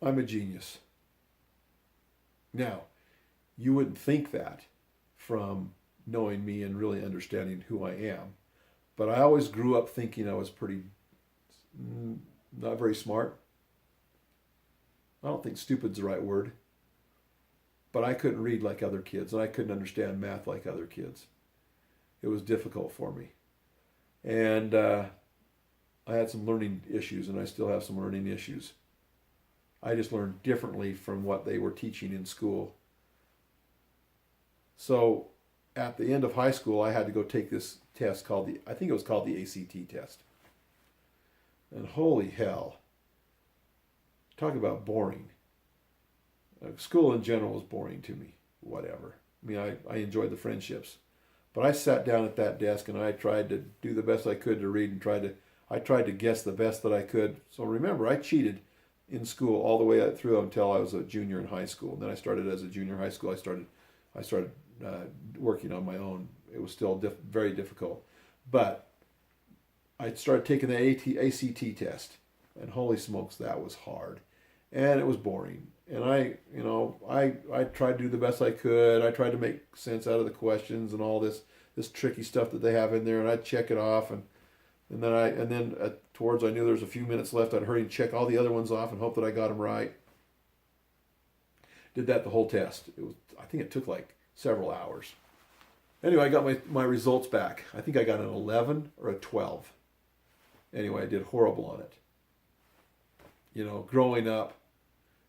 I'm a genius. Now, you wouldn't think that from knowing me and really understanding who I am, but I always grew up thinking I was pretty not very smart. I don't think stupid's the right word, but I couldn't read like other kids and I couldn't understand math like other kids. It was difficult for me. And I had some learning issues and I still have some learning issues. I just learned differently from what they were teaching in school. So at the end of high school, I had to go take this test called I think it was called the ACT test. And holy hell, talk about boring. School in general was boring to me, whatever. I mean, I enjoyed the friendships. But I sat down at that desk and I tried to do the best I could to read and I tried to guess the best that I could. So remember, I cheated in school all the way through until I was a junior in high school. And then I started as a junior in high school. I started working on my own. It was still very difficult. But I started taking the ACT test. And holy smokes, that was hard. And it was boring. And I tried to do the best I could. I tried to make sense out of the questions and all this tricky stuff that they have in there, and I'd check it off, and then towards I knew there was a few minutes left, I'd hurry and check all the other ones off and hope that I got them right. Did that the whole test. I think it took like several hours. Anyway, I got my results back. I think I got an 11 or a 12. Anyway, I did horrible on it.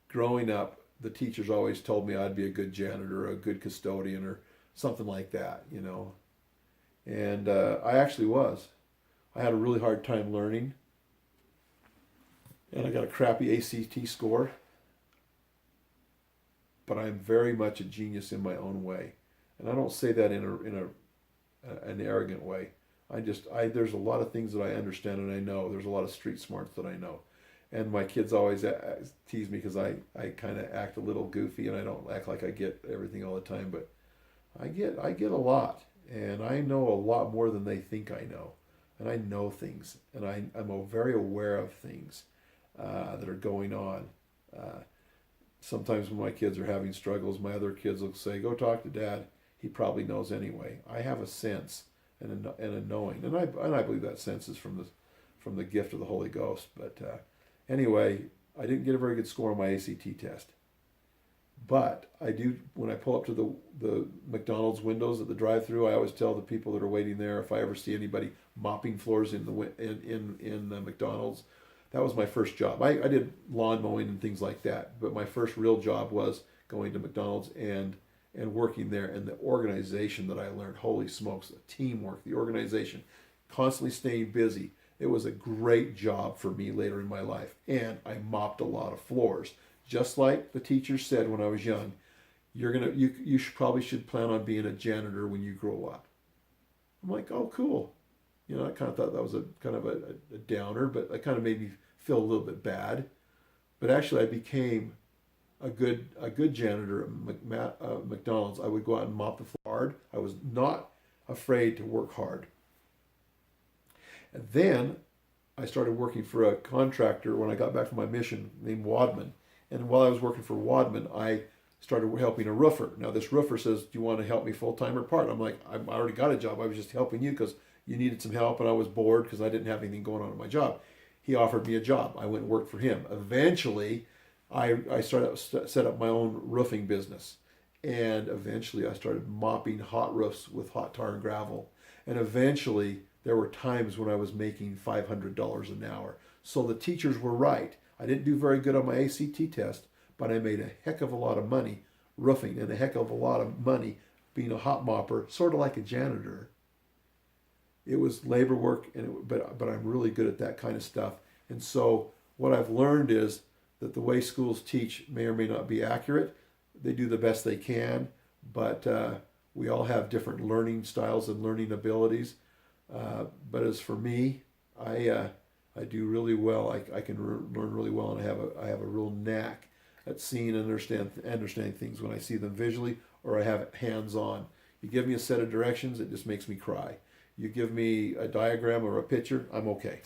Growing up, the teachers always told me I'd be a good janitor or a good custodian or something like that, And I actually was. I had a really hard time learning. And I got a crappy ACT score. But I'm very much a genius in my own way. And I don't say that in an arrogant way. There's a lot of things that I understand and I know. There's a lot of street smarts that I know. And my kids always tease me because I kind of act a little goofy and I don't act like I get everything all the time, but I get a lot, and I know a lot more than they think I know, and I know things, and I'm very aware of things that are going on. Sometimes when my kids are having struggles, my other kids will say, "Go talk to Dad. He probably knows anyway." I have a sense and a knowing, and I believe that sense is from the gift of the Holy Ghost, but. Anyway, I didn't get a very good score on my ACT test. But I do, when I pull up to the McDonald's windows at the drive-thru, I always tell the people that are waiting there, if I ever see anybody mopping floors in the McDonald's, that was my first job. I did lawn mowing and things like that, but my first real job was going to McDonald's and working there, and the organization that I learned, holy smokes, the teamwork, the organization, constantly staying busy. It was a great job for me later in my life, and I mopped a lot of floors. Just like the teacher said when I was young, you probably should plan on being a janitor when you grow up. I'm like, oh, cool. I kind of thought that was a kind of a downer, but it kind of made me feel a little bit bad. But actually, I became a good janitor at McDonald's. I would go out and mop the floor hard. I was not afraid to work hard. And then I started working for a contractor when I got back from my mission named Wadman. And while I was working for Wadman, I started helping a roofer. Now this roofer says, "Do you want to help me full-time or part?" I'm like, "I already got a job. I was just helping you because you needed some help and I was bored because I didn't have anything going on in my job." He offered me a job. I went and worked for him. Eventually, I set up my own roofing business. And eventually I started mopping hot roofs with hot tar and gravel. And eventually there were times when I was making $500 an hour. So the teachers were right. I didn't do very good on my ACT test, but I made a heck of a lot of money roofing and a heck of a lot of money being a hot mopper, sort of like a janitor. It was labor work, but I'm really good at that kind of stuff. And so what I've learned is that the way schools teach may or may not be accurate. They do the best they can, but we all have different learning styles and learning abilities. But as for me, I do really well. I can learn really well, and I have a real knack at seeing and understanding things when I see them visually or I have it hands-on. You give me a set of directions, it just makes me cry. You give me a diagram or a picture, I'm okay.